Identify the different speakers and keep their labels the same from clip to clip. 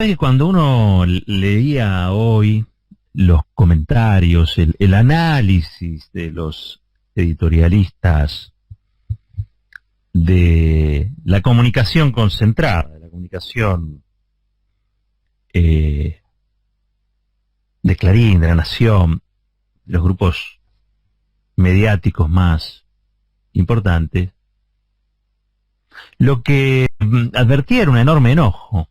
Speaker 1: que cuando uno leía hoy los comentarios, el análisis de los editorialistas de la comunicación concentrada, de la comunicación de Clarín, de La Nación, de los grupos mediáticos más importantes, lo que advertía era un enorme enojo.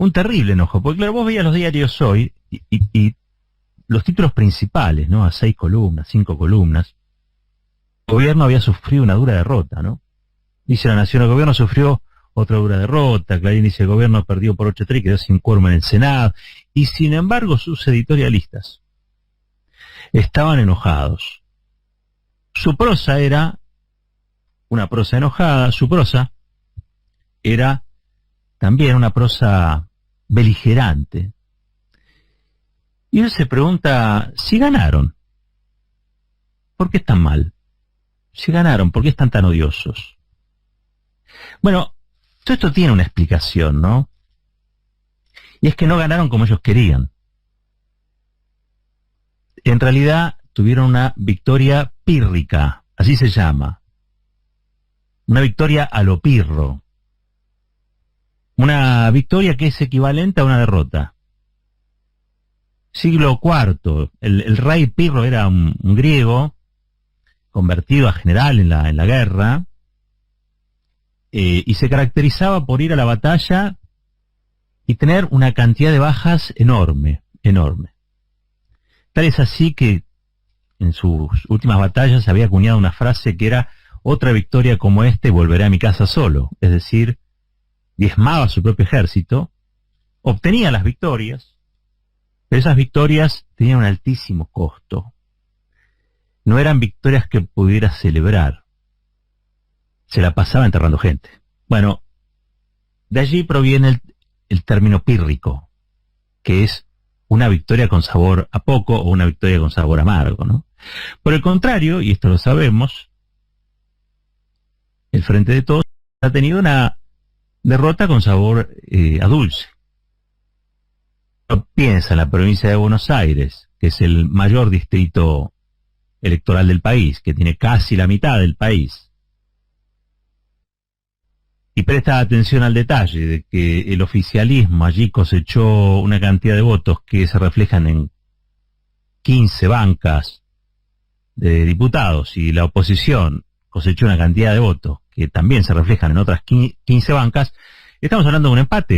Speaker 1: Un terrible enojo, porque claro, vos veías los diarios hoy y los títulos principales, ¿no? A 6 columnas, 5 columnas. El gobierno había sufrido una dura derrota, ¿no? Dice La Nación, el gobierno sufrió otra dura derrota. Clarín dice, el gobierno perdió por 8-3 y quedó sin quórum en el Senado. Y sin embargo, sus editorialistas estaban enojados. Su prosa era una prosa enojada, su prosa era también una prosa beligerante. Y él se pregunta, si ganaron, ¿por qué están mal? Si ganaron, ¿por qué están tan odiosos? Bueno, todo esto tiene una explicación, ¿no? Y es que no ganaron como ellos querían. En realidad tuvieron una victoria pírrica, así se llama. Una victoria a lo pirro. Una victoria que es equivalente a una derrota. Siglo IV, el rey Pirro era un griego convertido a general en la guerra, y se caracterizaba por ir a la batalla y tener una cantidad de bajas enorme. Tal es así que en sus últimas batallas había acuñado una frase que era: otra victoria como esta y volveré a mi casa solo. Es decir, diezmaba a su propio ejército, obtenía las victorias, pero esas victorias tenían un altísimo costo. No eran victorias que pudiera celebrar. Se la pasaba enterrando gente. Bueno, de allí proviene el término pírrico, que es una victoria con sabor a poco o una victoria con sabor amargo, ¿no? Por el contrario, y esto lo sabemos, el Frente de Todos ha tenido una derrota con sabor a dulce. Piensa en la provincia de Buenos Aires, que es el mayor distrito electoral del país, que tiene casi la mitad del país, y presta atención al detalle de que el oficialismo allí cosechó una cantidad de votos que se reflejan en 15 bancas de diputados, y la oposición cosechó una cantidad de votos que también se reflejan en otras 15 bancas. Estamos hablando de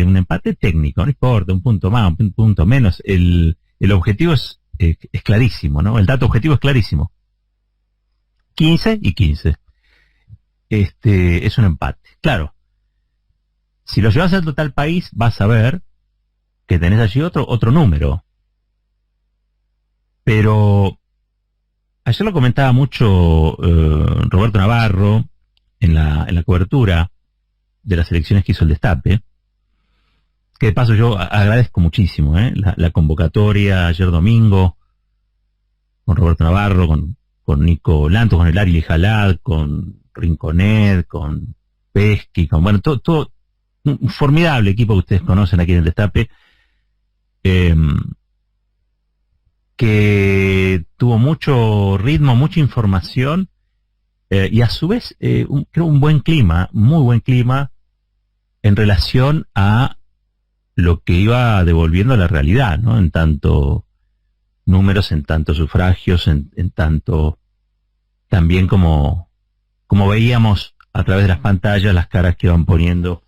Speaker 1: un empate técnico, no importa, un punto más, un punto menos, el objetivo es clarísimo, ¿no? El dato objetivo es clarísimo. 15 y 15. Es un empate. Claro, si lo llevas al total país, vas a ver que tenés allí otro número. Pero ayer lo comentaba mucho Roberto Navarro en la cobertura de las elecciones que hizo el Destape, que de paso yo agradezco muchísimo la convocatoria ayer domingo, con Roberto Navarro, con Nico Lantos, con el Ari Lijalad, con Rinconet, con Pesky, con todo un formidable equipo que ustedes conocen aquí en el Destape, que tuvo mucho ritmo, mucha información, y a su vez creo un buen clima, muy buen clima, en relación a lo que iba devolviendo a la realidad, ¿no? En tanto números, en tanto sufragios, en tanto también como veíamos a través de las pantallas las caras que iban poniendo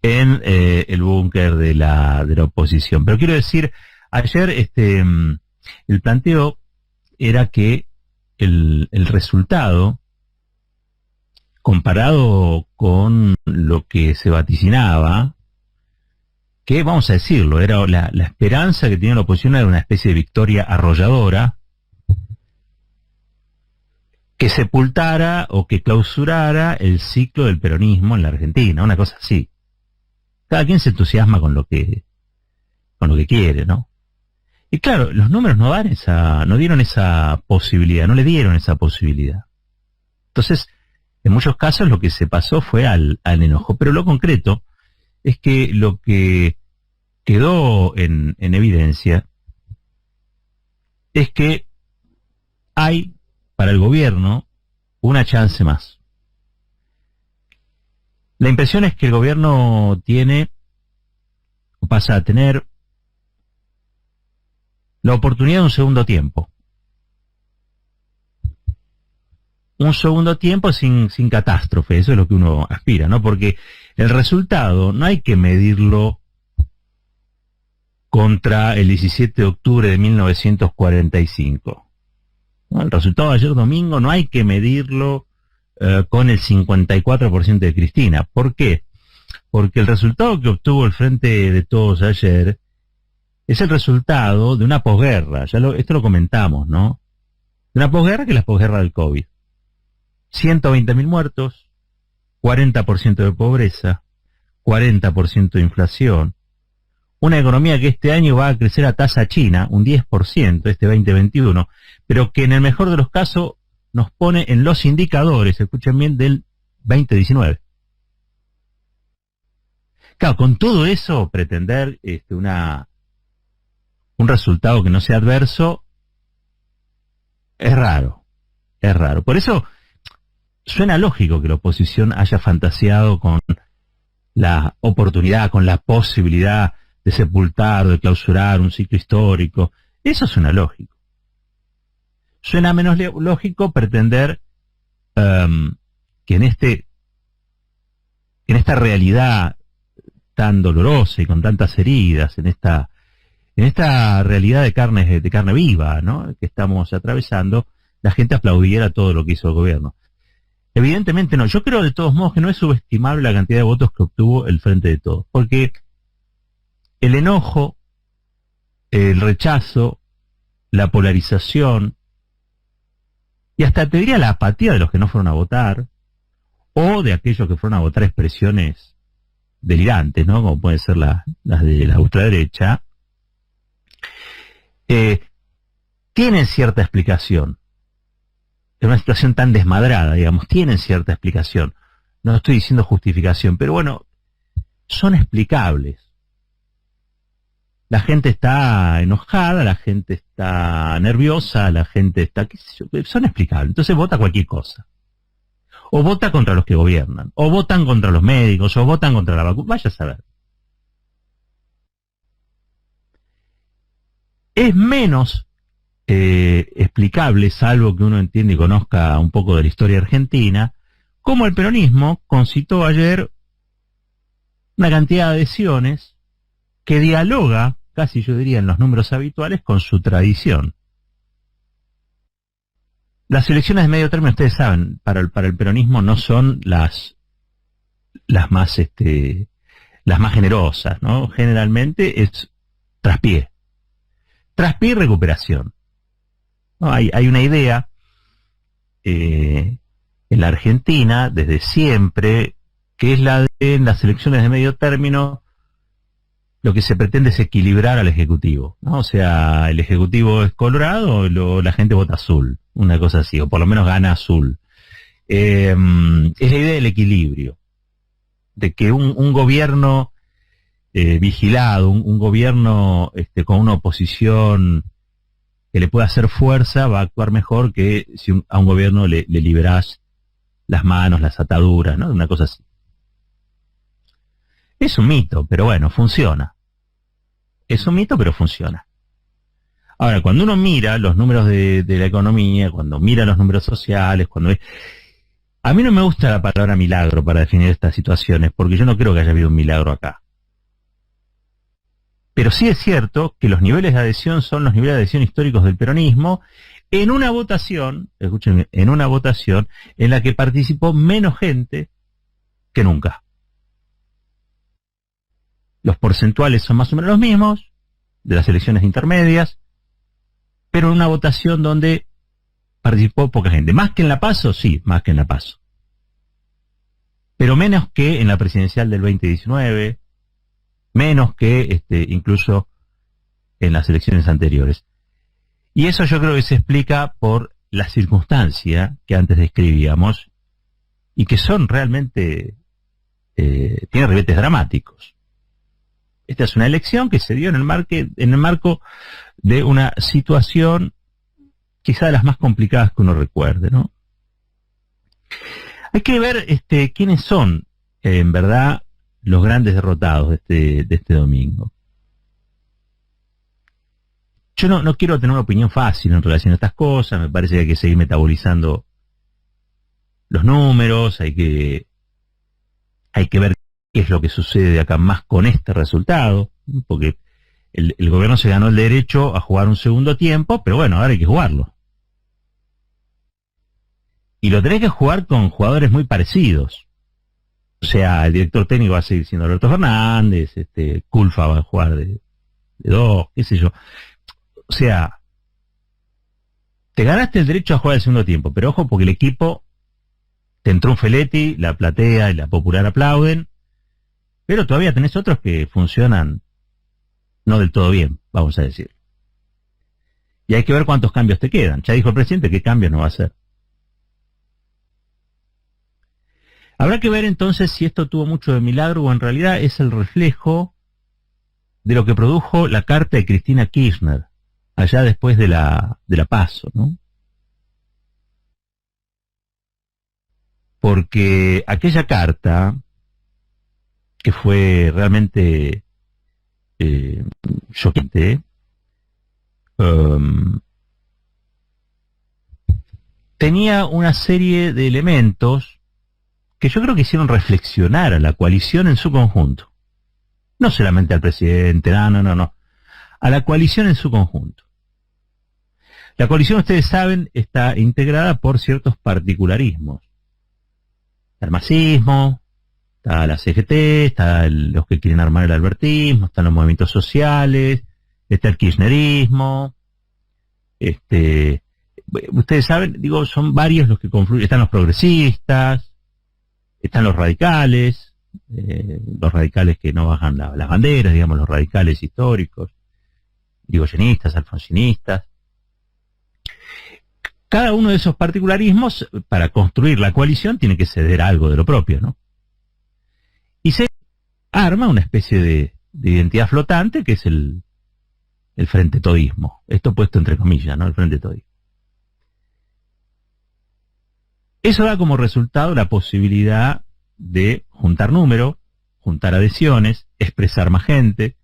Speaker 1: en el búnker de la oposición. Pero quiero decir, ayer el planteo era que el resultado, comparado con lo que se vaticinaba, que vamos a decirlo, era la esperanza que tenía la oposición, era una especie de victoria arrolladora que sepultara o que clausurara el ciclo del peronismo en la Argentina, una cosa así. Cada quien se entusiasma con lo que quiere, ¿no? Y claro, los números no dieron esa posibilidad, no le dieron esa posibilidad. Entonces, en muchos casos lo que se pasó fue al enojo. Pero lo concreto es que lo que quedó en evidencia es que hay para el gobierno una chance más. La impresión es que el gobierno pasa a tener la oportunidad de un segundo tiempo. Un segundo tiempo sin catástrofe, eso es lo que uno aspira, ¿no? Porque el resultado no hay que medirlo contra el 17 de octubre de 1945. ¿No? El resultado de ayer domingo no hay que medirlo con el 54% de Cristina. ¿Por qué? Porque el resultado que obtuvo el Frente de Todos ayer es el resultado de una posguerra. Esto lo comentamos, ¿no? De una posguerra que es la posguerra del COVID. 120.000 muertos, 40% de pobreza, 40% de inflación, una economía que este año va a crecer a tasa china, un 10%, este 2021, pero que en el mejor de los casos nos pone en los indicadores, escuchen bien, del 2019. Claro, con todo eso, pretender un resultado que no sea adverso es raro, es raro. Por eso suena lógico que la oposición haya fantaseado con la oportunidad, con la posibilidad de sepultar o de clausurar un ciclo histórico. Eso suena lógico. Suena menos lógico pretender que en esta realidad tan dolorosa y con tantas heridas, en esta realidad de carne viva, ¿no?, que estamos atravesando, la gente aplaudiera todo lo que hizo el gobierno. Evidentemente no. Yo creo de todos modos que no es subestimable la cantidad de votos que obtuvo el Frente de Todos, porque el enojo, el rechazo, la polarización y hasta te diría la apatía de los que no fueron a votar o de aquellos que fueron a votar expresiones delirantes, ¿no?, como pueden ser las de la ultraderecha, tienen cierta explicación. En una situación tan desmadrada, digamos, tienen cierta explicación. No estoy diciendo justificación, pero bueno, son explicables. La gente está enojada, la gente está nerviosa, la gente está, qué sé yo, son explicables. Entonces vota cualquier cosa. O vota contra los que gobiernan, o votan contra los médicos, o votan contra la vacuna, vaya a saber. Es menos explicable, salvo que uno entienda y conozca un poco de la historia argentina, cómo el peronismo concitó ayer una cantidad de adhesiones que dialoga, casi yo diría en los números habituales, con su tradición. Las elecciones de medio término, ustedes saben, para el peronismo no son las más generosas, ¿no? Generalmente es traspié y recuperación. No, hay una idea en la Argentina desde siempre, que es la de en las elecciones de medio término lo que se pretende es equilibrar al Ejecutivo, ¿no? O sea, el Ejecutivo es colorado, la gente vota azul, una cosa así, o por lo menos gana azul. Es la idea del equilibrio, de que un gobierno vigilado, un gobierno con una oposición que le pueda hacer fuerza, va a actuar mejor que si a un gobierno le liberás las manos, las ataduras, ¿no? Una cosa así. Es un mito, pero bueno, funciona. Es un mito, pero funciona. Ahora, cuando uno mira los números de la economía, cuando mira los números sociales, a mí no me gusta la palabra milagro para definir estas situaciones, porque yo no creo que haya habido un milagro acá. Pero sí es cierto que los niveles de adhesión son los niveles de adhesión históricos del peronismo en una votación, escuchen, en una votación en la que participó menos gente que nunca. Los porcentuales son más o menos los mismos de las elecciones intermedias, pero en una votación donde participó poca gente. ¿Más que en la PASO? Sí, más que en la PASO. Pero menos que en la presidencial del 2019, menos que incluso en las elecciones anteriores. Y eso yo creo que se explica por la circunstancia que antes describíamos y que son realmente tiene ribetes dramáticos. Esta es una elección que se dio en el marco de una situación quizá de las más complicadas que uno recuerde, ¿no? Hay que ver quiénes son, en verdad, los grandes derrotados de este domingo. Yo no quiero tener una opinión fácil en relación a estas cosas, me parece que hay que seguir metabolizando los números, hay que ver qué es lo que sucede de acá más con este resultado, porque el gobierno se ganó el derecho a jugar un segundo tiempo, pero bueno, ahora hay que jugarlo. Y lo tenés que jugar con jugadores muy parecidos. O sea, el director técnico va a seguir siendo Alberto Fernández, Culfa va a jugar de dos, qué sé yo. O sea, te ganaste el derecho a jugar el segundo tiempo, pero ojo porque el equipo te entró un Feletti, la platea y la popular aplauden, pero todavía tenés otros que funcionan no del todo bien, vamos a decir. Y hay que ver cuántos cambios te quedan. Ya dijo el presidente qué cambios no va a hacer. Habrá que ver entonces si esto tuvo mucho de milagro o en realidad es el reflejo de lo que produjo la carta de Cristina Kirchner, allá después de la PASO, ¿no? Porque aquella carta, que fue realmente choqueante, tenía una serie de elementos que yo creo que hicieron reflexionar a la coalición en su conjunto. No solamente al presidente, no. A la coalición en su conjunto. La coalición, ustedes saben, está integrada por ciertos particularismos. Está el masismo, está la CGT, está los que quieren armar el albertismo, están los movimientos sociales, está el kirchnerismo, ustedes saben, digo, son varios los que confluyen, están los progresistas, están los radicales que no bajan las banderas, digamos, los radicales históricos, yrigoyenistas, alfonsinistas. Cada uno de esos particularismos, para construir la coalición, tiene que ceder algo de lo propio, ¿no? Y se arma una especie de identidad flotante, que es el frente todismo. Esto puesto entre comillas, ¿no? El frente todismo. Eso da como resultado la posibilidad de juntar número, juntar adhesiones, expresar más gente.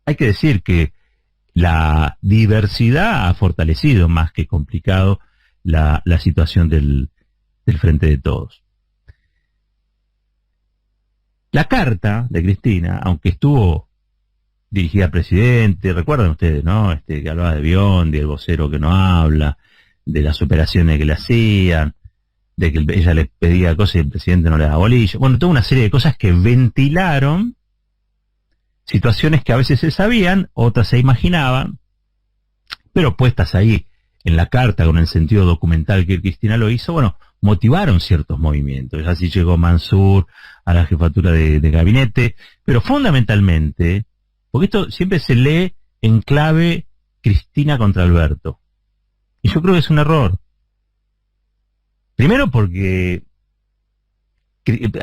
Speaker 1: Hay que decir que la diversidad ha fortalecido más que complicado la situación del Frente de Todos. La carta de Cristina, aunque estuvo dirigida al presidente, recuerdan ustedes, ¿no? Que hablaba de Biondi, el vocero que no habla, de las operaciones que le hacían, de que ella le pedía cosas y el presidente no le daba bolillo. Bueno, toda una serie de cosas que ventilaron situaciones que a veces se sabían, otras se imaginaban, pero puestas ahí en la carta con el sentido documental que Cristina lo hizo, bueno, motivaron ciertos movimientos. Así llegó Mansur a la jefatura de gabinete, pero fundamentalmente, porque esto siempre se lee en clave Cristina contra Alberto. Y yo creo que es un error. Primero porque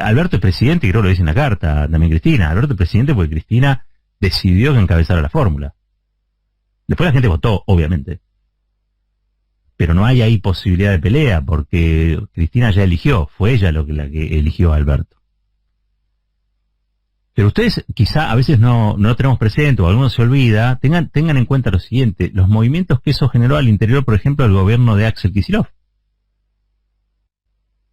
Speaker 1: Alberto es presidente, y creo que lo dice en la carta también Cristina. Alberto es presidente porque Cristina decidió que encabezara la fórmula. Después la gente votó, obviamente. Pero no hay ahí posibilidad de pelea, porque Cristina ya eligió, fue ella la que eligió a Alberto. Pero ustedes quizá a veces no tenemos presente, o alguno se olvida, tengan en cuenta lo siguiente, los movimientos que eso generó al interior, por ejemplo, del gobierno de Axel Kicillof.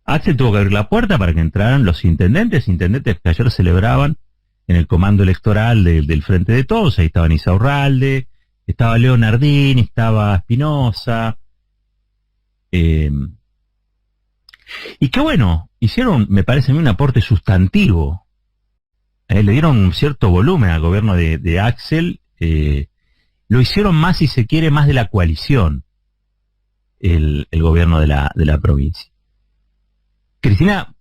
Speaker 1: Axel tuvo que abrir la puerta para que entraran los intendentes que ayer celebraban en el comando electoral del Frente de Todos. Ahí estaban Isaurralde, estaba Leonardini, estaba Espinosa. Y qué bueno, hicieron, me parece a mí, un aporte sustantivo. Le dieron un cierto volumen al gobierno de Axel. Lo hicieron más, si se quiere, más de la coalición, el gobierno de la provincia. Cristina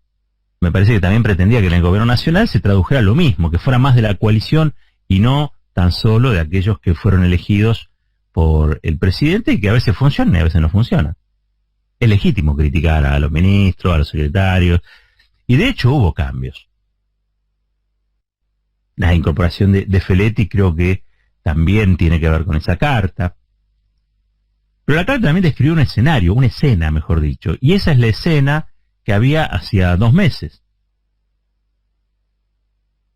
Speaker 1: me parece que también pretendía que en el gobierno nacional se tradujera lo mismo, que fuera más de la coalición y no tan solo de aquellos que fueron elegidos por el presidente, y que a veces funcionan y a veces no funcionan. Es legítimo criticar a los ministros, a los secretarios, y de hecho hubo cambios. La incorporación de Feletti creo que también tiene que ver con esa carta. Pero la carta también describió un escenario, una escena, mejor dicho, y esa es la escena que había hacía 2 meses.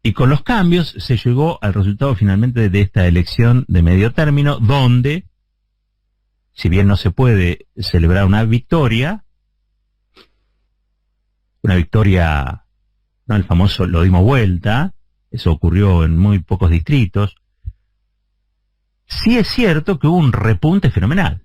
Speaker 1: Y con los cambios se llegó al resultado finalmente de esta elección de medio término, donde, si bien no se puede celebrar una victoria, no el famoso lo dimos vuelta, eso ocurrió en muy pocos distritos, sí es cierto que hubo un repunte fenomenal.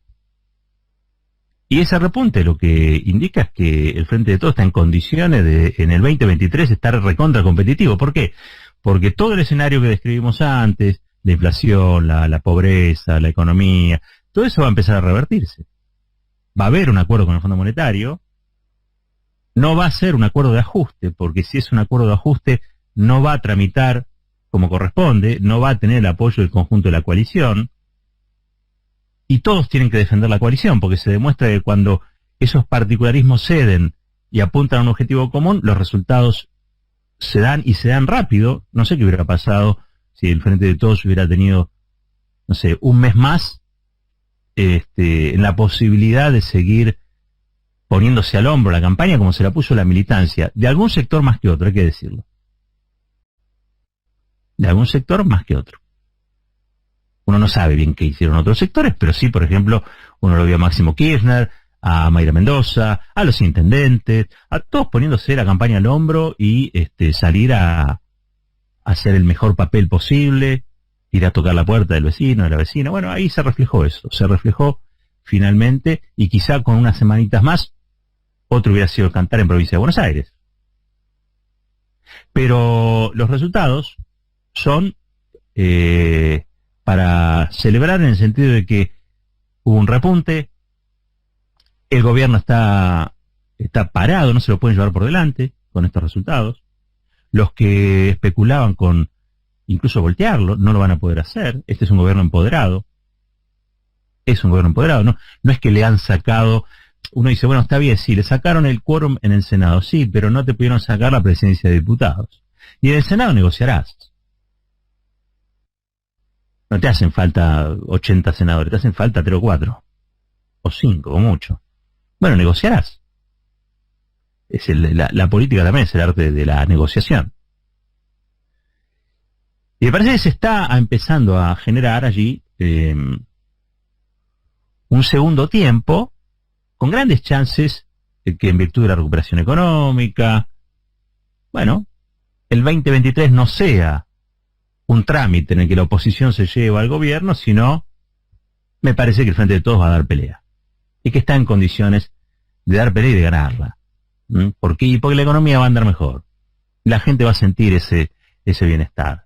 Speaker 1: Y ese repunte lo que indica es que el Frente de Todos está en condiciones de, en el 2023, estar recontra competitivo. ¿Por qué? Porque todo el escenario que describimos antes, la inflación, la pobreza, la economía, todo eso va a empezar a revertirse. Va a haber un acuerdo con el Fondo Monetario, no va a ser un acuerdo de ajuste, porque si es un acuerdo de ajuste, no va a tramitar como corresponde, no va a tener el apoyo del conjunto de la coalición, y todos tienen que defender la coalición, porque se demuestra que cuando esos particularismos ceden y apuntan a un objetivo común, los resultados se dan y se dan rápido. No sé qué hubiera pasado si el Frente de Todos hubiera tenido, no sé, un mes más en la posibilidad de seguir poniéndose al hombro la campaña como se la puso la militancia, de algún sector más que otro, hay que decirlo. De algún sector más que otro. Uno no sabe bien qué hicieron otros sectores, pero sí, por ejemplo, uno lo vio a Máximo Kirchner, a Mayra Mendoza, a los intendentes, a todos poniéndose la campaña al hombro y salir a hacer el mejor papel posible, ir a tocar la puerta del vecino, de la vecina. Bueno, ahí se reflejó eso, se reflejó finalmente, y quizá con unas semanitas más, otro hubiera sido cantar en provincia de Buenos Aires. Pero los resultados son para celebrar, en el sentido de que hubo un repunte, el gobierno está parado, no se lo pueden llevar por delante con estos resultados. Los que especulaban con incluso voltearlo, no lo van a poder hacer. Este es un gobierno empoderado. Es un gobierno empoderado, ¿no? No es que le han sacado, uno dice, bueno, está bien, sí, le sacaron el quórum en el Senado, sí, pero no te pudieron sacar la presidencia de diputados. Y en el Senado negociarás. No te hacen falta 80 senadores, te hacen falta 3 o 4, o 5, o mucho. Bueno, negociarás. La política también es el arte de la negociación. Y me parece que se está empezando a generar allí un segundo tiempo, con grandes chances de que, en virtud de la recuperación económica, bueno, el 2023 no sea un trámite en el que la oposición se lleva al gobierno, sino, me parece que el Frente de Todos va a dar pelea. Y que está en condiciones de dar pelea y de ganarla. Porque la economía va a andar mejor. La gente va a sentir ese bienestar.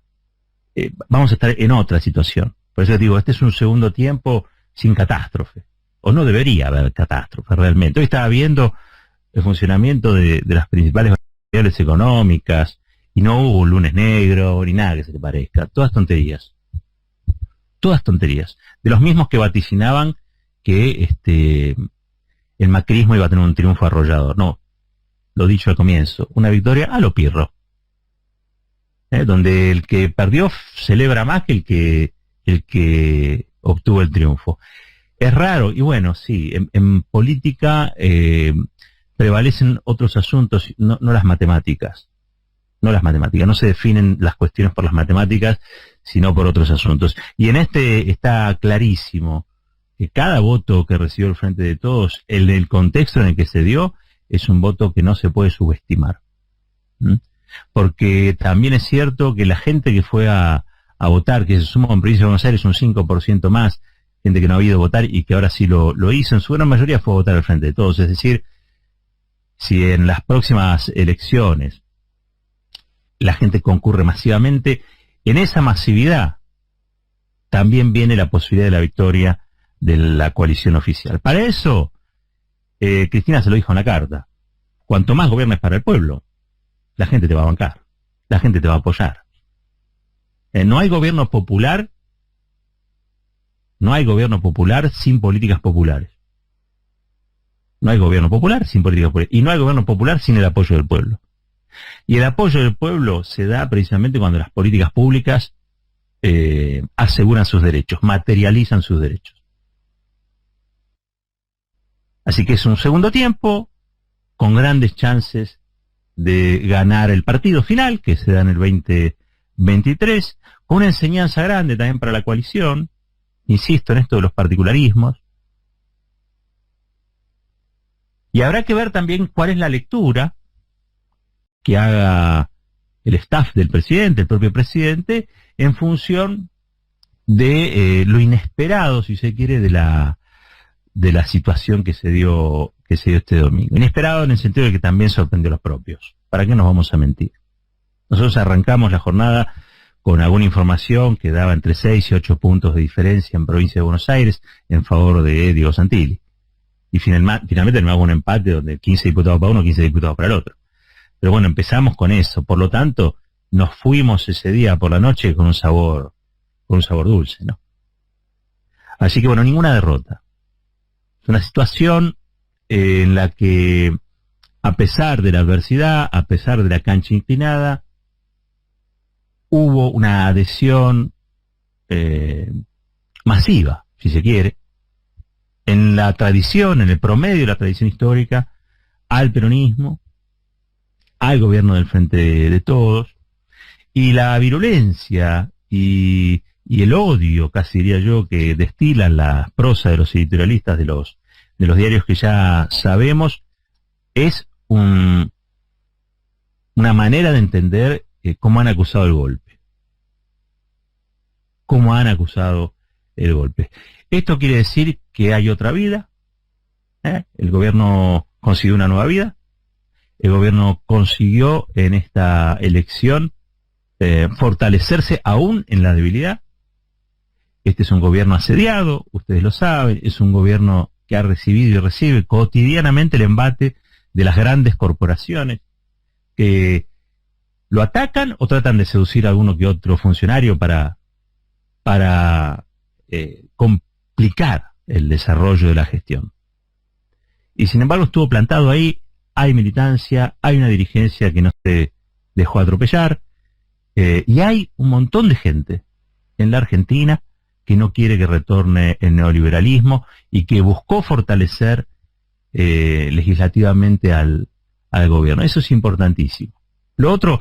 Speaker 1: Vamos a estar en otra situación. Por eso digo, este es un segundo tiempo sin catástrofe. O no debería haber catástrofe realmente. Hoy estaba viendo el funcionamiento de las principales variables económicas, y no hubo un lunes negro, ni nada que se le parezca. Todas tonterías. Todas tonterías. De los mismos que vaticinaban que el macrismo iba a tener un triunfo arrollador. No, lo dicho al comienzo, una victoria a lo Pirro. Donde el que perdió celebra más que el que obtuvo el triunfo. Es raro, y bueno, sí, en política prevalecen otros asuntos, no las matemáticas. No las matemáticas, no se definen las cuestiones por las matemáticas, sino por otros asuntos. Y en está clarísimo que cada voto que recibió el Frente de Todos, el contexto en el que se dio, es un voto que no se puede subestimar. Porque también es cierto que la gente que fue a votar, que se sumó en provincia de Buenos Aires un 5% más, gente que no ha ido a votar y que ahora sí lo hizo, en su gran mayoría fue a votar al Frente de Todos. Es decir, si en las próximas elecciones la gente concurre masivamente, en esa masividad también viene la posibilidad de la victoria de la coalición oficial. Para eso, Cristina se lo dijo en la carta, cuanto más gobiernes para el pueblo, la gente te va a bancar, la gente te va a apoyar. No hay gobierno popular sin políticas populares. No hay gobierno popular sin políticas populares. Y no hay gobierno popular sin el apoyo del pueblo. Y el apoyo del pueblo se da precisamente cuando las políticas públicas aseguran sus derechos, materializan sus derechos. Así que es un segundo tiempo con grandes chances de ganar el partido final, que se da en el 2023, con una enseñanza grande también para la coalición. Insisto en esto de los particularismos. Y habrá que ver también cuál es la lectura que haga el staff del presidente, el propio presidente, en función de lo inesperado, si se quiere, de la situación que se dio este domingo. Inesperado en el sentido de que también sorprendió a los propios. ¿Para qué nos vamos a mentir? Nosotros arrancamos la jornada con alguna información que daba entre 6 y 8 puntos de diferencia en provincia de Buenos Aires en favor de Diego Santilli. Y finalmente terminamos un empate donde 15 diputados para uno, 15 diputados para el otro. Pero bueno, empezamos con eso. Por lo tanto, nos fuimos ese día por la noche con un sabor dulce, ¿no? Así que bueno, ninguna derrota. Es una situación en la que, a pesar de la adversidad, a pesar de la cancha inclinada, hubo una adhesión masiva, si se quiere, en la tradición, en el promedio de la tradición histórica, al peronismo, al gobierno del Frente de Todos, y la virulencia y el odio, casi diría yo, que destilan la prosa de los editorialistas de los diarios que ya sabemos, es una manera de entender cómo han acusado el golpe. Cómo han acusado el golpe. Esto quiere decir que hay otra vida. El gobierno consiguió una nueva vida. El gobierno consiguió en esta elección fortalecerse aún en la debilidad. Este es un gobierno asediado, ustedes lo saben, es un gobierno que ha recibido y recibe cotidianamente el embate de las grandes corporaciones que lo atacan o tratan de seducir a alguno que otro funcionario para complicar el desarrollo de la gestión. Y sin embargo estuvo plantado ahí, hay militancia, hay una dirigencia que no se dejó atropellar, y hay un montón de gente en la Argentina que no quiere que retorne el neoliberalismo y que buscó fortalecer legislativamente al gobierno. Eso es importantísimo. Lo otro,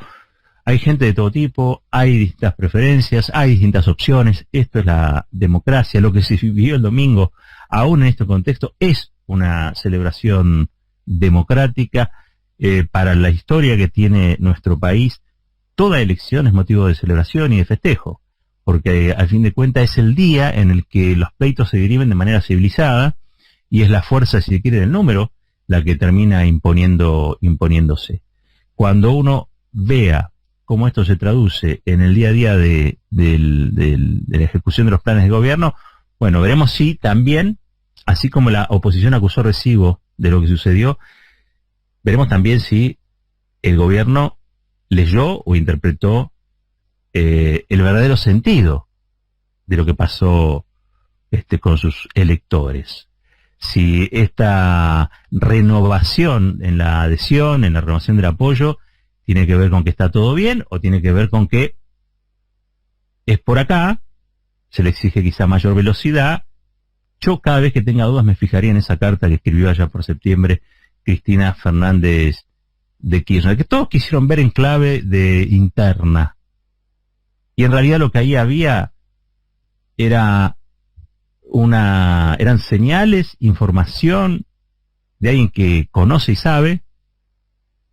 Speaker 1: hay gente de todo tipo, hay distintas preferencias, hay distintas opciones. Esto es la democracia. Lo que se vivió el domingo, aún en este contexto, es una celebración democrática. Para la historia que tiene nuestro país, toda elección es motivo de celebración y de festejo, porque al fin de cuentas es el día en el que los pleitos se dirimen de manera civilizada y es la fuerza, si se quiere, del número la que termina imponiéndose. Cuando uno vea cómo esto se traduce en el día a día de la ejecución de los planes de gobierno, bueno, veremos si también, así como la oposición acusó recibo de lo que sucedió, veremos también si el gobierno leyó o interpretó el verdadero sentido de lo que pasó con sus electores. Si esta renovación en la adhesión, en la renovación del apoyo, tiene que ver con que está todo bien o tiene que ver con que es por acá, se le exige quizá mayor velocidad. Yo cada vez que tenga dudas me fijaría en esa carta que escribió allá por septiembre Cristina Fernández de Kirchner, que todos quisieron ver en clave de interna. Y en realidad lo que ahí había eran señales, información de alguien que conoce y sabe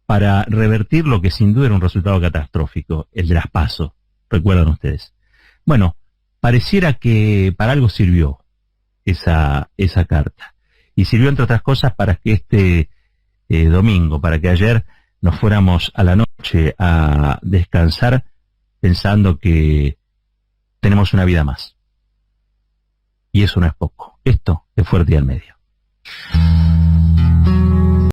Speaker 1: para revertir lo que sin duda era un resultado catastrófico, el de las PASO, recuerdan ustedes. Bueno, pareciera que para algo sirvió esa carta. Y sirvió, entre otras cosas, para que este domingo, para que ayer nos fuéramos a la noche a descansar pensando que tenemos una vida más. Y eso no es poco. Esto es Fuerte y al Medio.